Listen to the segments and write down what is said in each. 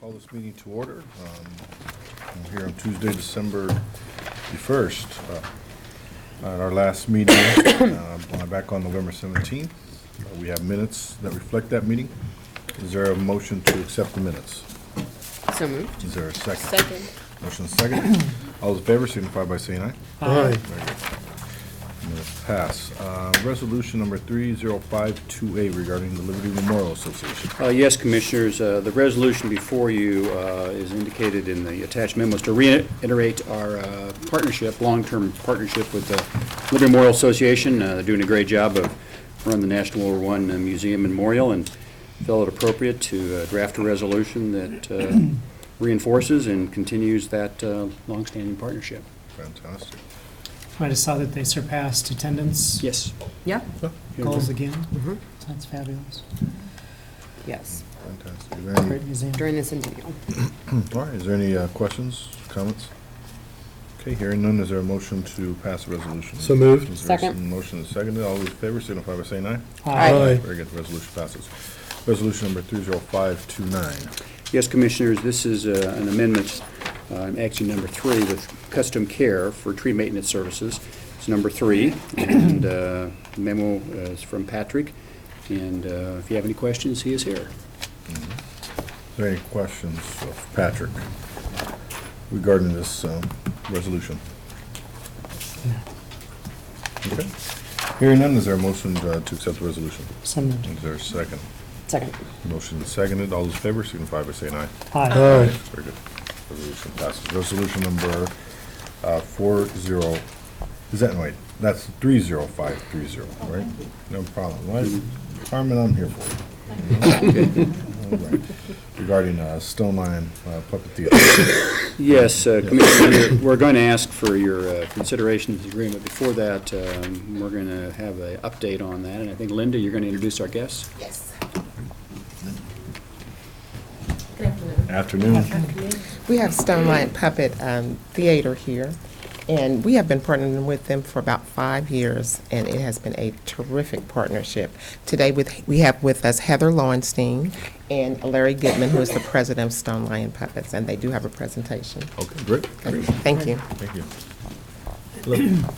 Call this meeting to order. I'm here on Tuesday, December the 1st. At our last meeting, back on November 17th, we have minutes that reflect that meeting. Is there a motion to accept the minutes? So moved. Is there a second? Second. Motion second. All those in favor signify by saying aye. Aye. Very good. Minutes pass. Resolution number 30528 regarding the Liberty Memorial Association. Yes, Commissioners, the resolution before you is indicated in the attached memos to reiterate our partnership, long-term partnership with the Liberty Memorial Association. They're doing a great job of running the National War I Museum Memorial, and felt it appropriate to draft a resolution that reinforces and continues that long-standing partnership. Fantastic. I just saw that they surpassed attendance Yes. Yeah. goals again. Mhm. So that's fabulous. Yes. Fantastic. Is there any, Great museum. During the centennial. all right, is there any questions, comments? Okay, hearing none, is there a motion to pass the resolution? So moved. Is there a Second. motion is seconded. All those in favor signify by saying aye. Aye. Very good, the resolution passes. Resolution number 30529. Yes, Commissioners, this is an amendment, actually number 3, with custom care for tree maintenance services. It's number 3, and the memo is from Patrick, and if you have any questions, he is here. Is there any questions of Patrick regarding this resolution? Okay. Hearing none, is there a motion to accept the resolution? So moved. Is there a second? Second. Motion is seconded. All those in favor signify by saying aye. Aye. Very good. Resolution passes. Resolution number 40, is that, wait, that's 30530, right? No problem. What? Carmen, I'm here for you. All right. Regarding Stone Lion Puppet Theater. Yes, Commissioner, we're going to ask for your consideration of the agreement. Before that, we're going to have an update on that, and I think, Linda, you're going to introduce our guests? Yes. Afternoon. We have Stone Lion Puppet Theater here, and we have been partnering with them for about 5 years, and it has been a terrific partnership. Today we have with us Heather Lowenstein and Larry Goodman, who is the president of Stone Lion Puppets, and they do have a presentation. Okay, great. Okay, thank you. Thank you. Hello.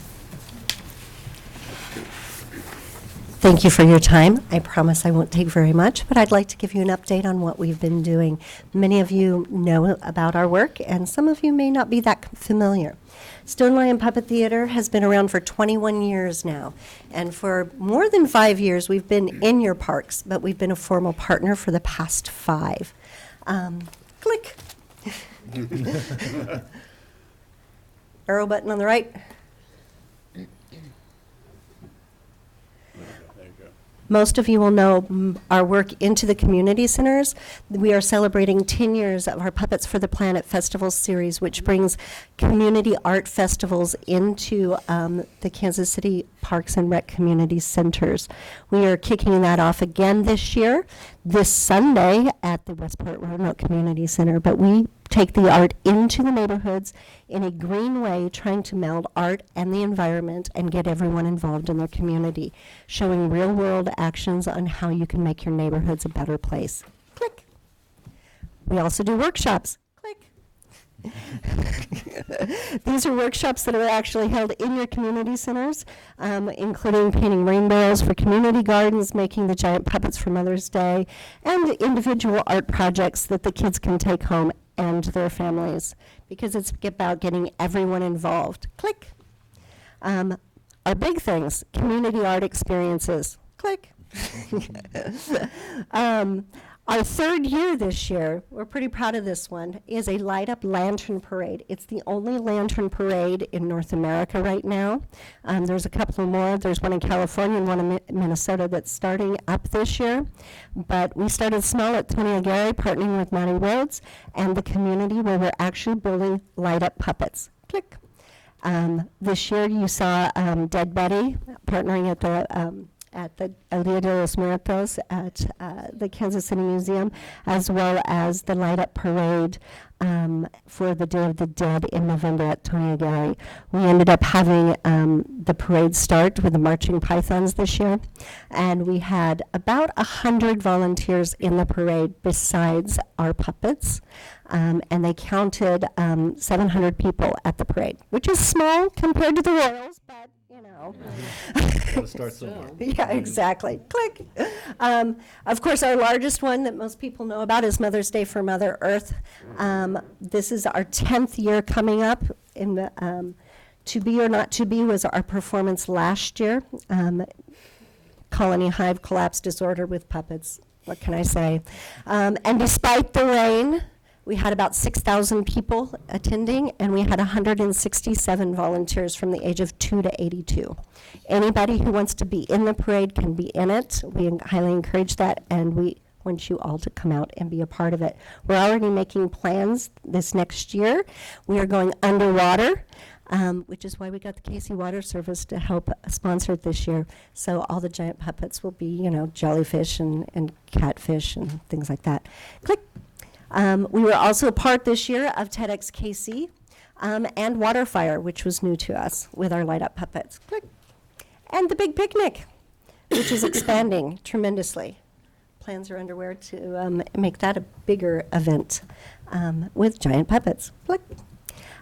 Thank you for your time. I promise I won't take very much, but I'd like to give you an update on what we've been doing. Many of you know about our work, and some of you may not be that familiar. Stone Lion Puppet Theater has been around for 21 years now, and for more than 5 years we've been in your parks, but we've been a formal partner for the past 5. Click. Arrow button on the right. Most of you will know our work into the community centers. We are celebrating 10 years of our Puppets for the Planet Festival series, which brings community art festivals into the Kansas City Parks and Rec Community Centers. We are kicking that off again this year, this Sunday at the Westport Roanoke Community Center. But we take the art into the neighborhoods in a green way, trying to meld art and the environment and get everyone involved in their community, showing real-world actions on how you can make your neighborhoods a better place. Click. We also do workshops. Click. These are workshops that are actually held in your community centers, including painting rainbows for community gardens, making the giant puppets for Mother's Day, and individual art projects that the kids can take home and their families, because it's about getting everyone involved. Click. Our big things, community art experiences. Click. Our 3rd year this year, we're pretty proud of this one, is a Light Up Lantern Parade. It's the only lantern parade in North America right now. There's a couple more. There's one in California and one in Minnesota that's starting up this year. But we started small at Tony Aguirre, partnering with Monty Rhodes and the community, where we're actually building light up puppets. Click. This year you saw Dead Betty partnering at the Dia de los Muertos at the Kansas City Museum, as well as the Light Up Parade for the Day of the Dead in November at Tony Aguirre. We ended up having the parade start with the marching pythons this year, and we had about 100 volunteers in the parade besides our puppets, and they counted 700 people at the parade, which is small compared to the Royals, but you know. Gotta start somewhere. Yeah, exactly. Click. Of course, our largest one that most people know about is Mother's Day for Mother Earth. This is our 10th year coming up. In the, To Be or Not to Be was our performance last year. Colony Hive Collapse Disorder with puppets. What can I say? And despite the rain, we had about 6,000 people attending, and we had 167 volunteers from the age of 2 to 82. Anybody who wants to be in the parade can be in it. We highly encourage that, and we want you all to come out and be a part of it. We're already making plans this next year. We are going underwater, which is why we got the Casey Water Service to help sponsor it this year. So all the giant puppets will be, you know, jellyfish and catfish and things like that. Click. We were also a part this year of TEDx KC and Waterfire, which was new to us with our light up puppets. Click. And the Big Picnic, which is expanding tremendously. Plans are underway to make that a bigger event with giant puppets. Click.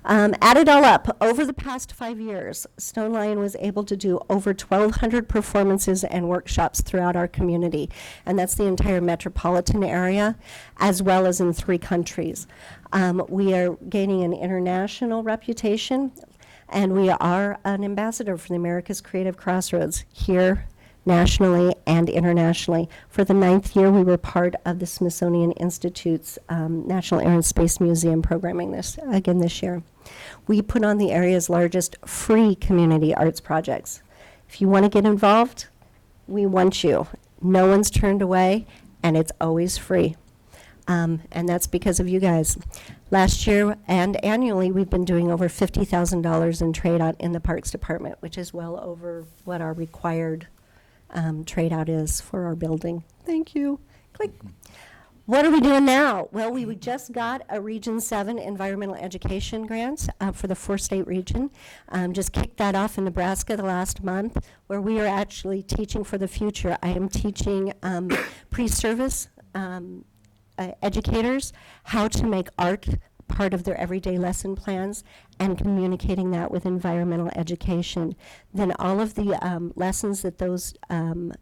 Add it all up, over the past 5 years, Stone Lion was able to do over 1,200 performances and workshops throughout our community, and that's the entire metropolitan area, as well as in 3 countries. We are gaining an international reputation, and we are an ambassador for the America's Creative Crossroads here, nationally and internationally. For the 9th year, we were part of the Smithsonian Institute's National Air and Space Museum programming this year. We put on the area's largest free community arts projects. If you want to get involved, we want you. No one's turned away, and it's always free. And that's because of you guys. Last year and annually, we've been doing over $50,000 in trade out in the Parks Department, which is well over what our required trade out is for our building. Thank you. Click. What are we doing now? Well, we just got a Region 7 environmental education grant for the 4-state region. Just kicked that off in Nebraska the last month, where we are actually teaching for the future. I am teaching pre-service educators how to make art part of their everyday lesson plans and communicating that with environmental education. Then all of the lessons that those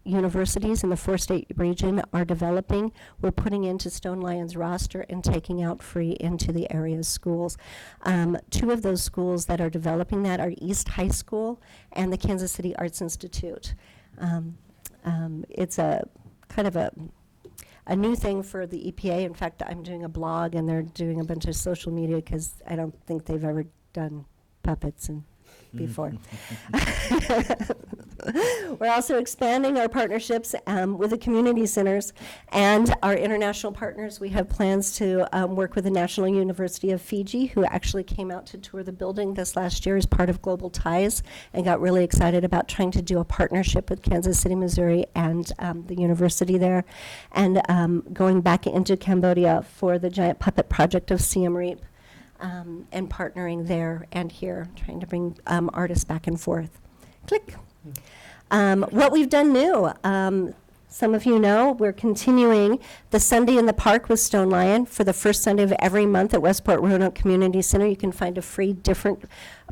universities in the 4-state region are developing, we're putting into Stone Lion's roster and taking out free into the area's schools. 2 of those schools that are developing that are East High School and the Kansas City Arts Institute. It's a kind of a new thing for the EPA. In fact, I'm doing a blog, and they're doing a bunch of social media because I don't think they've ever done puppets before. We're also expanding our partnerships with the community centers and our international partners. We have plans to work with the National University of Fiji, who actually came out to tour the building this last year as part of Global Ties and got really excited about trying to do a partnership with Kansas City, Missouri and the university there, and going back into Cambodia for the giant puppet project of Siem Reap. And partnering there and here, trying to bring artists back and forth. Click. What we've done new, some of you know, we're continuing the Sunday in the Park with Stone Lion for the first Sunday of every month at Westport Roanoke Community Center. You can find a free different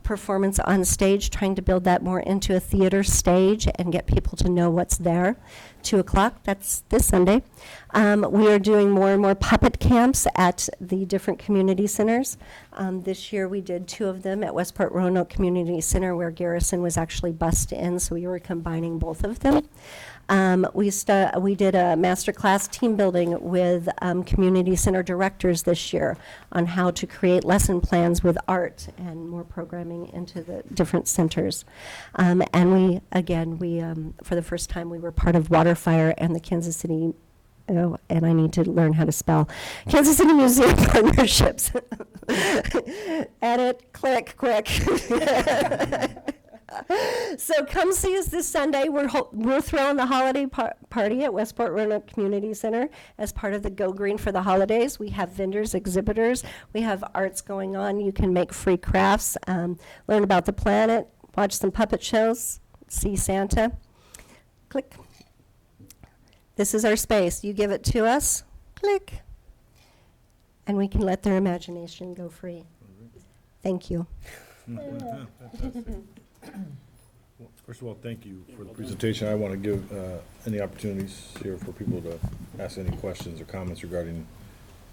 performance on stage, trying to build that more into a theater stage and get people to know what's there. 2 o'clock, that's this Sunday. We are doing more and more puppet camps at the different community centers. This year we did 2 of them at Westport Roanoke Community Center, where Garrison was actually bussed in, so we were combining both of them. We did a master class team building with community center directors this year on how to create lesson plans with art and more programming into the different centers. And we, for the first time, we were part of Waterfire and the Kansas City, and I need to learn how to spell, Kansas City Museum Partnerships. Edit, click, quick. So come see us this Sunday. We're throwing the holiday party at Westport Roanoke Community Center as part of the Go Green for the holidays. We have vendors, exhibitors. We have arts going on. You can make free crafts, learn about the planet, watch some puppet shows, see Santa. Click. This is our space. You give it to us. Click. And we can let their imagination go free. Thank you. Well, first of all, thank you for the presentation. I want to give any opportunities here for people to ask any questions or comments regarding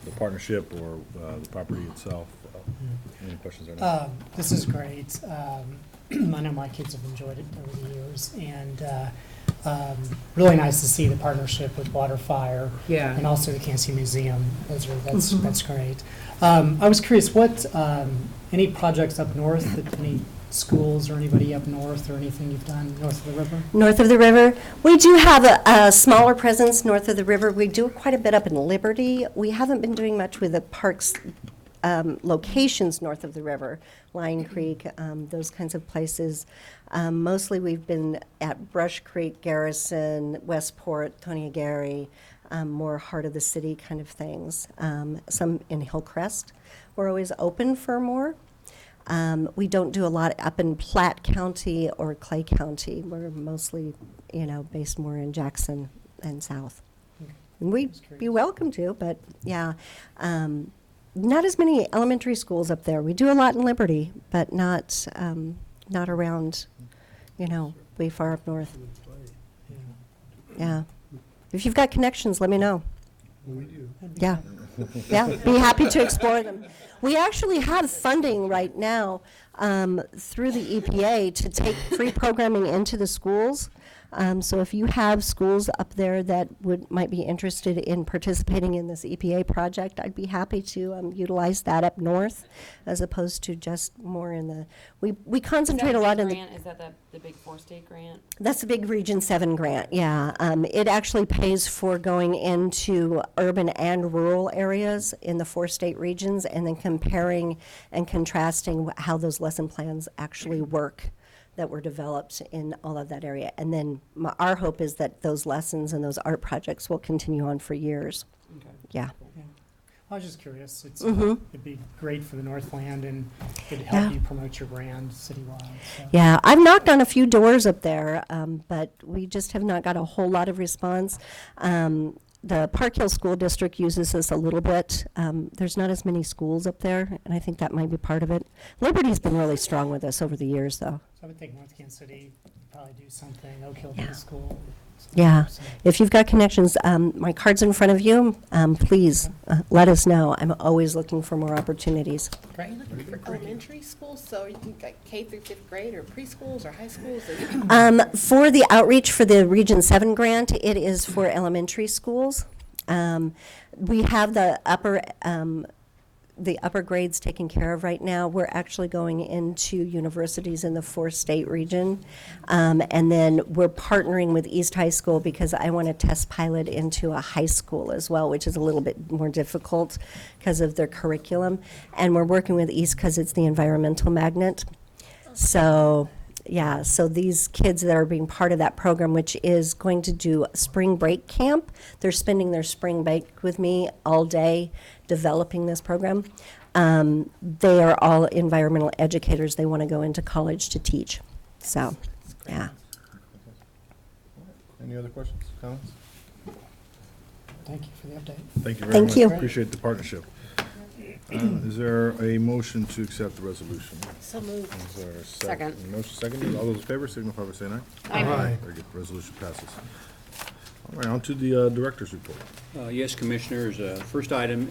the partnership or the property itself. Any questions or not? This is great. I know my kids have enjoyed it over the years, and really nice to see the partnership with Waterfire. Yeah. And also the Kansas City Museum. That's great. I was curious, what any projects up north, any schools or anybody up north or anything you've done north of the river? North of the river, we do have a smaller presence north of the river. We do quite a bit up in Liberty. We haven't been doing much with the parks locations north of the river, Lion Creek, those kinds of places. Mostly we've been at Brush Creek, Garrison, Westport, Tony Aguirre, more heart of the city kind of things. Some in Hillcrest. We're always open for more. We don't do a lot up in Platte County or Clay County. We're mostly, based more in Jackson and south. And we'd be welcome to, but yeah. Not as many elementary schools up there. We do a lot in Liberty, but not around, way far up north. Yeah. If you've got connections, let me know. We do. Yeah. Yeah, be happy to explore them. We actually have funding right now through the EPA to take free programming into the schools. So if you have schools up there that might be interested in participating in this EPA project, I'd be happy to utilize that up north as opposed to just more in the, we concentrate a lot in the. Is that the big 4-state grant? That's the big Region 7 grant, yeah. It actually pays for going into urban and rural areas in the 4-state regions and then comparing and contrasting how those lesson plans actually work that were developed in all of that area. And then our hope is that those lessons and those art projects will continue on for years. Okay. Yeah. Yeah. I was just curious. Mhm. It'd be great for the Northland, and it'd Yeah. help you promote your brand citywide. So. Yeah, I've knocked on a few doors up there, but we just have not got a whole lot of response. The Park Hill School District uses us a little bit. There's not as many schools up there, and I think that might be part of it. Liberty's been really strong with us over the years, though. So I would think North Kansas City would probably do something. Oak Hill Yeah. Middle School. Yeah. So- If you've got connections, my card's in front of you. Please let us know. I'm always looking for more opportunities. Great. Are you looking for elementary schools, so you can get K through 5th grade, or preschools, or high schools? For the outreach for the Region 7 grant, it is for elementary schools. We have the upper grades taken care of right now. We're actually going into universities in the 4-state region. And then we're partnering with East High School because I want to test pilot into a high school as well, which is a little bit more difficult because of their curriculum. And we're working with East because it's the environmental magnet. So, yeah, so these kids that are being part of that program, which is going to do spring break camp, they're spending their spring break with me all day developing this program. They are all environmental educators. They want to go into college to teach. So, yeah. Any other questions, comments? Thank you for the update. Thank you very Thank much. you. Appreciate the partnership. Is there a motion to accept the resolution? So moved. Is there a Second. Motion seconded. All those in favor signify by saying aye. Aye. Very good. Resolution passes. All right, on to the director's report. Yes, Commissioners, first item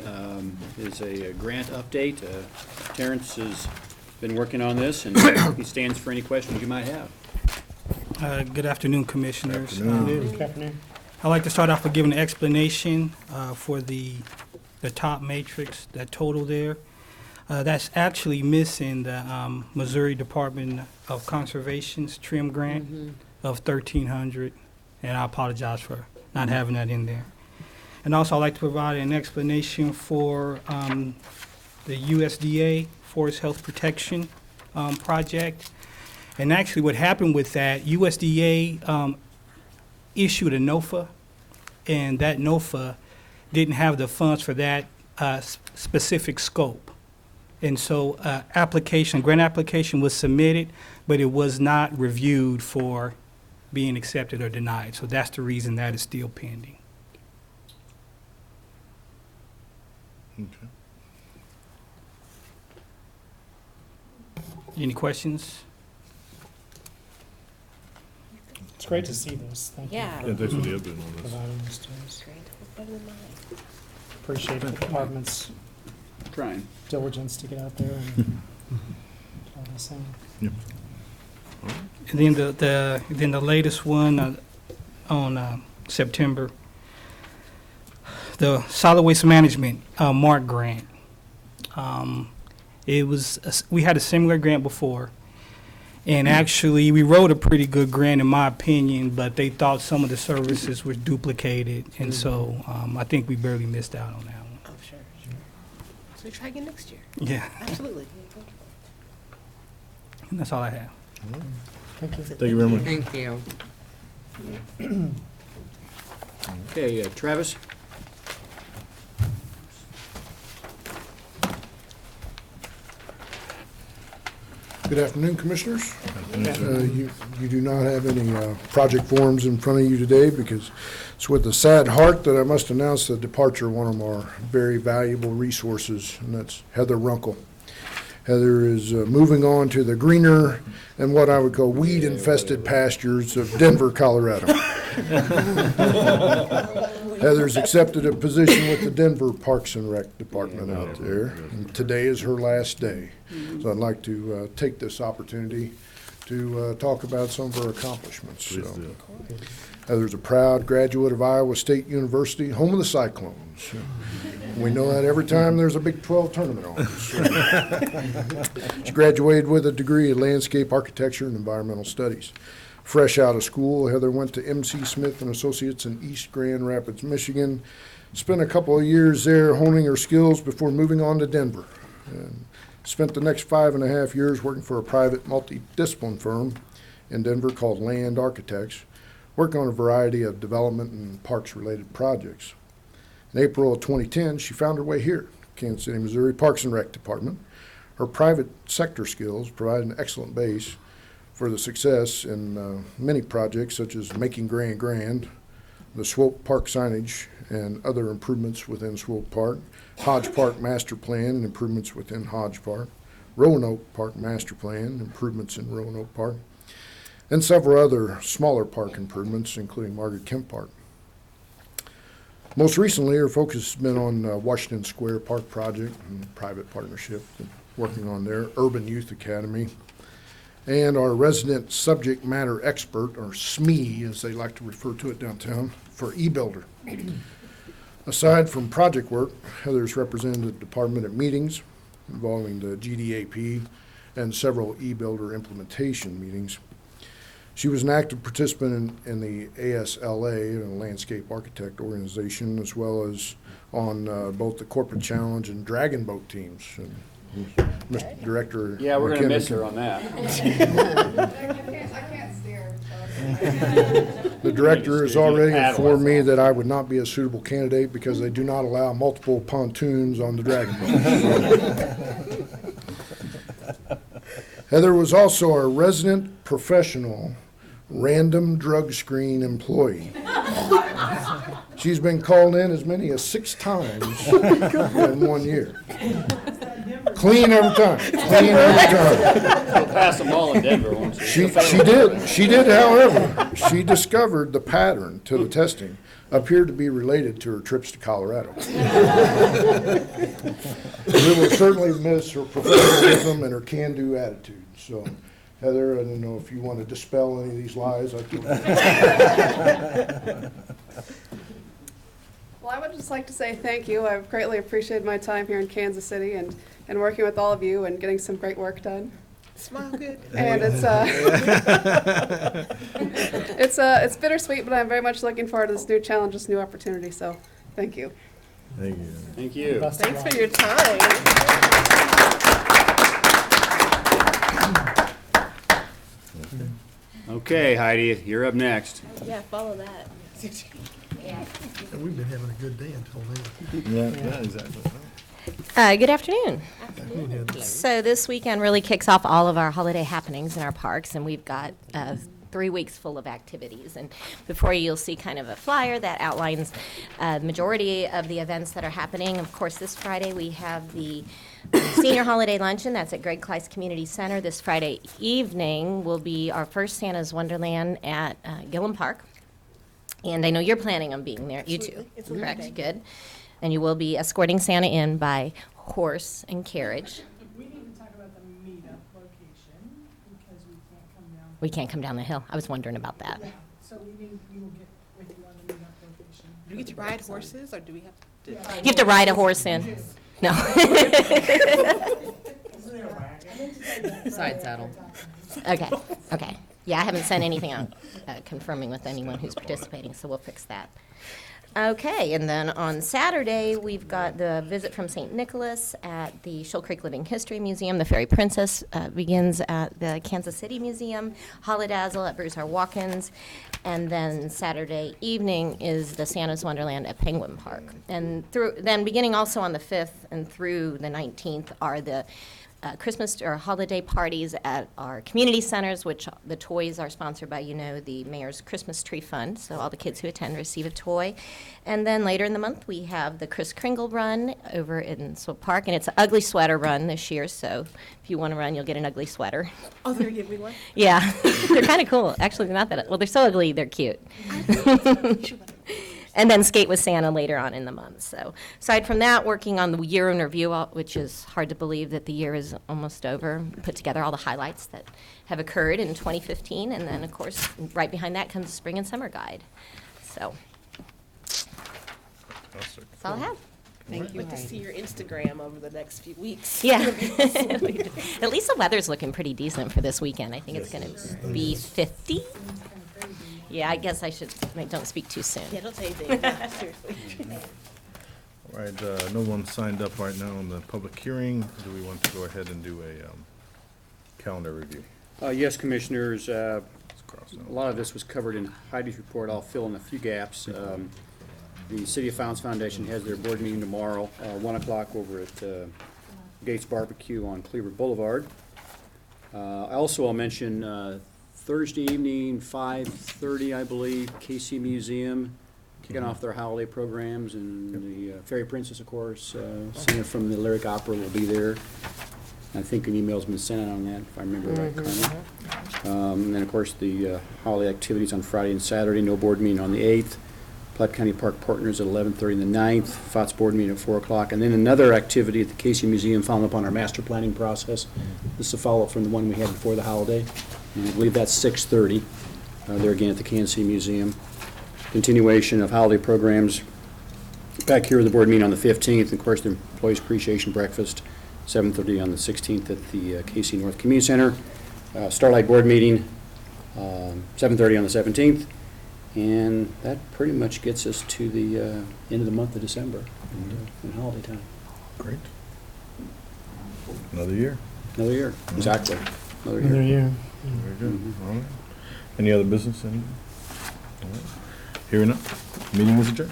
is a grant update. Terrence has been working on this, and he stands for any questions you might have. Good afternoon, Commissioners. Afternoon. Good afternoon. I'd like to start off with giving an explanation for the top matrix, that total there. That's actually missing the Missouri Department of Conservation's TRIM grant of $1,300, and I apologize for not having that in there. And also, I'd like to provide an explanation for the USDA Forest Health Protection project. And actually, what happened with that, USDA issued a NOFA, and that NOFA didn't have the funds for that specific scope. And so grant application was submitted, but it was not reviewed for being accepted or denied. So that's the reason that is still pending. Okay. Any questions? It's great to see this. Thank you Yeah. Yeah, thanks for the update on for this. providing this to us. Better than mine. Appreciate the department's Trying. diligence to get out there and do all this thing. Yep. And then the latest one on September, the solid waste management MARC grant. We had a similar grant before, and actually we wrote a pretty good grant in my opinion, but they thought some of the services were duplicated, and so I think we barely missed out on that one. Oh, sure. So we try again next year. Yeah, Absolutely. and that's all I have. Thank you. Thank you very much. Thank you. Okay, Travis? Good afternoon, Commissioners. You do not have any project forms in front of you today because it's with a sad heart that I must announce the departure of one of our very valuable resources, and that's Heather Runkle. Heather is moving on to the greener and what I would call weed-infested pastures of Denver, Colorado. Heather's accepted a position with the Denver Parks and Rec Department out there, and today is her last day. So I'd like to take this opportunity to talk about some of her accomplishments. Please So, do. Heather's a proud graduate of Iowa State University, home of the Cyclones. We know that every time there's a Big 12 tournament on. So. She graduated with a degree in landscape architecture and environmental studies. Fresh out of school, Heather went to MC Smith and Associates in East Grand Rapids, Michigan. Spent a couple of years there honing her skills before moving on to Denver. And spent the next 5.5 years working for a private multidiscipline firm in Denver called Land Architects, working on a variety of development and parks-related projects. In April of 2010, she found her way here, Kansas City, Missouri Parks and Rec Department. Her private sector skills provide an excellent base for the success in many projects such as Making Grand, the Swope Park signage and other improvements within Swope Park, Hodge Park Master Plan and improvements within Hodge Park, Roanoke Park Master Plan, improvements in Roanoke Park, and several other smaller park improvements, including Margaret Kemp Park. Most recently, her focus has been on Washington Square Park Project and private partnership, working on their Urban Youth Academy, and our resident subject matter expert, or SME, as they like to refer to it downtown, for eBuilder. Aside from project work, Heather's represented the department at meetings involving the GDAP and several eBuilder implementation meetings. She was an active participant in the ASLA, a landscape architect organization, as well as on both the Corporate Challenge and Dragon Boat teams. And Mr. Director. Yeah, we're going to McKenna miss can- her on that. The director has already Paddle. informed me that I would not be a suitable candidate because they do not allow multiple pontoons on the Dragon Boat. Heather was also a resident professional random drug screen employee. She's been called in as many as 6 times in 1 year. Clean every time, clean every time. We'll pass them all in Denver, won't she? She did, however, she discovered the pattern to the testing appeared to be related to her trips to Colorado. We will certainly miss her professionalism and her can-do attitude. So, Heather, I don't know if you want to dispel any of these lies. Well, I would just like to say thank you. I've greatly appreciated my time here in Kansas City and working with all of you and getting some great work done. Smile good. And it's bittersweet, but I'm very much looking forward to this new challenge, this new opportunity. So, thank you. Thank you. Thank you. Best of Thanks luck. for your time. Okay, Heidi, you're up next. Yeah, follow that. And we've been having a good day until now. Yeah, exactly. Good afternoon. Afternoon, Heather. So this weekend really kicks off all of our holiday happenings in our parks, and we've got 3 weeks full of activities. And before you, you'll see kind of a flyer that outlines the majority of the events that are happening. Of course, this Friday we have the Senior Holiday Luncheon. That's at Greg Clyce Community Center. This Friday evening will be our first Santa's Wonderland at Gillum Park. And I know you're planning on being there. You too, Absolutely. It's a correct? Monday. Good. And you will be escorting Santa in by horse and carriage. We need to talk about the meetup location, because we can't come down. We can't come down the hill. I was wondering about that. Yeah, so we will get with you on the meetup location. Do we get to ride horses, or do we have to? You have to ride a horse in. No. Side saddle. Okay, okay. Yeah, I haven't sent anything out confirming with anyone who's participating, so we'll fix that. Okay, and then on Saturday, we've got the visit from St. Nicholas at the Shoal Creek Living History Museum. The Fairy Princess begins at the Kansas City Museum, Holidazzle at Bruce R. Watkins, and then Saturday evening is the Santa's Wonderland at Penguin Park. And then beginning also on the 5th and through the 19th are the Christmas or holiday parties at our community centers, which the toys are sponsored by, the Mayor's Christmas Tree Fund. So all the kids who attend receive a toy. And then later in the month, we have the Kris Kringle Run over in Swope Park. And it's an ugly sweater run this year. So if you want to run, you'll get an ugly sweater. Oh, they're gonna give me one? Yeah, they're kind of cool. Actually, they're not that, well, they're so ugly, they're cute. And then skate with Santa later on in the month. So aside from that, working on the year in review, which is hard to believe that the year is almost over. Put together all the highlights that have occurred in 2015, and then of course right behind that comes the spring and summer guide. So that's all I have. Thank you, Wait to see Heidi. your Instagram over the next few weeks. Yeah. At least the weather's looking pretty decent for this weekend. I think it's going to be 50. Yeah, I guess I should don't speak too soon. Yeah, don't say anything. No, seriously. All right, no one signed up right now on the public hearing. Do we want to go ahead and do a calendar review? Yes, Commissioners, Let's cross a out. lot of this was covered in Heidi's report. I'll fill in a few gaps. The City of Founds Foundation has their board meeting tomorrow, 1 o'clock over at Gates Barbecue on Cleaver Boulevard. I'll mention Thursday evening, 5:30, I believe, KC Museum, kicking off their holiday programs, and the Fairy Princess, of course, singer from the Lyric Opera will be there. I think an email's been sent out on that, if I remember right, Carmen. And then, of course, the holiday activities on Friday and Saturday, no board meeting on the 8th. Platte County Park Partners at 11:30 on the 9th, FOTS board meeting at 4 o'clock, and then another activity at the Casey Museum following up on our master planning process. This is a follow-up from the one we had before the holiday, and I believe that's 6:30, there again at the Kansas City Museum. Continuation of holiday programs back here at the board meeting on the 15th, and of course the Employees Appreciation Breakfast, 7:30 on the 16th at the Casey North Community Center. Starlight Board meeting, 7:30 on the 17th. And that pretty much gets us to the end of the month of December and holiday time. Great. Another year. Another year, exactly. Another Another year. year. Very good. All right. Any other business? All right. Hearing none, meeting is adjourned.